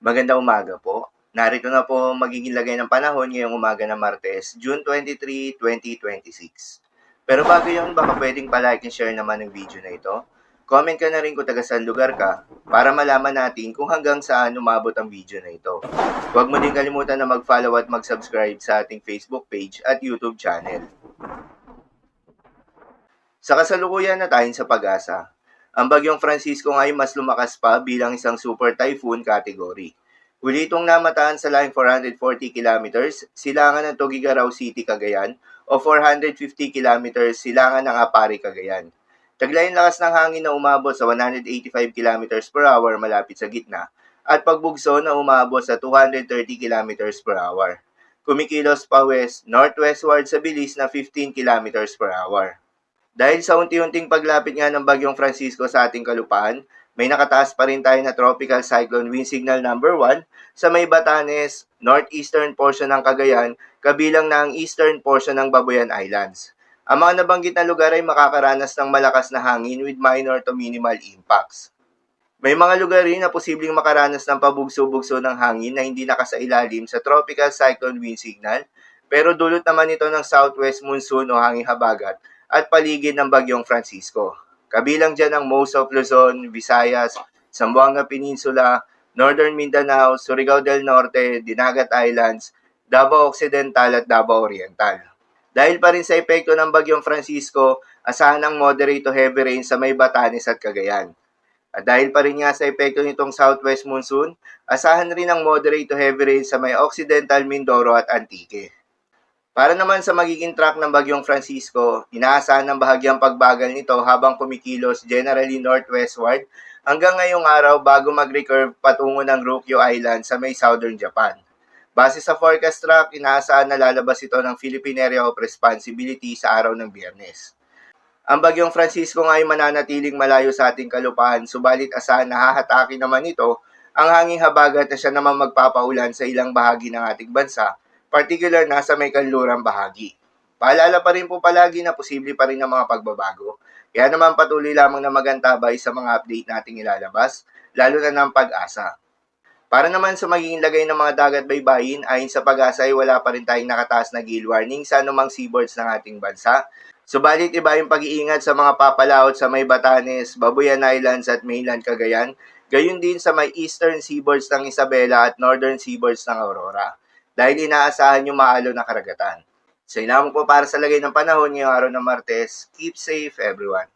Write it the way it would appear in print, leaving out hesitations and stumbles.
Magandang umaga po. Narito na po ang magiging lagay ng panahon ngayong umaga ng Martes, June 23, 2026. Pero bago yun, baka pwedeng palike and share naman ng video na ito. Comment ka na rin kung taga saan lugar ka para malaman natin kung hanggang saan umabot ang video na ito. Huwag mo din kalimutan na mag-follow at mag-subscribe sa ating Facebook page at YouTube channel. Sa kasalukuyan na tayo sa pag-asa, ang bagyong Francisco ay mas lumakas pa bilang isang super typhoon category. Huli itong namataan sa laing 440 kilometers, silangan ng Tuguegarao City, Cagayan, o 450 kilometers, silangan ng Apari, Cagayan. Taglayang lakas ng hangin na umabot sa 185 kilometers per hour malapit sa gitna, at pagbugso na umabot sa 230 kilometers per hour. Kumikilos pa northwestward sa bilis na 15 kilometers per hour. Dahil sa unti-unting paglapit nga ng bagyong Francisco sa ating kalupaan, may nakataas pa rin tayo na tropical cyclone wind signal number 1 sa may Batanes, northeastern portion ng Cagayan, kabilang na ang eastern portion ng Babuyan Islands. Ang mga nabanggit na lugar ay makakaranas ng malakas na hangin with minor to minimal impacts. May mga lugar rin na posibleng makaranas ng pabugso-bugso ng hangin na hindi nakasailalim sa tropical cyclone wind signal, pero dulot naman ito ng southwest monsoon o hangin habagat at paligid ng bagyong Francisco. Kabilang dyan ang most of Luzon, Visayas, Zamboanga Peninsula, Northern Mindanao, Surigao del Norte, Dinagat Islands, Davao Occidental at Davao Oriental. Dahil pa rin sa epekto ng bagyong Francisco, asahan ang moderate to heavy rain sa may Batanes at Cagayan. At dahil pa rin nga sa epekto nitong southwest monsoon, asahan rin ang moderate to heavy rain sa may Occidental Mindoro at Antique. Para naman sa magiging track ng bagyong Francisco, inaasahan ng bahagyang pagbagal nito habang kumikilos generally northwestward hanggang ngayong araw bago mag-recurve patungo ng Ryukyu Island sa may southern Japan. Base sa forecast track, inaasahan na lalabas ito ng Philippine Area of Responsibility sa araw ng Biyernes. Ang bagyong Francisco nga ay mananatiling malayo sa ating kalupaan, subalit asahan na hahatakin naman ito ang hanging habagat na siya naman magpapaulan sa ilang bahagi ng ating bansa, particular na sa may kanlurang bahagi. Paalala pa rin po palagi na posible pa rin ang mga pagbabago, kaya naman patuloy lamang na magantabay sa mga update nating ilalabas, lalo na ng Pag-asa. Para naman sa magiging lagay ng mga dagat baybayin, ayon sa Pag-asa ay wala pa rin tayong nakataas na gale warning sa anumang seaboards ng ating bansa. Subalit iba yung pag-iingat sa mga papalaot sa may Batanes, Babuyan Islands at mainland Cagayan, gayon din sa may eastern seaboards ng Isabela at northern seaboards ng Aurora, dahil inaasahan yung maalo na karagatan. So yun po para sa lagay ng panahon ngayong araw ng Martes. Keep safe everyone.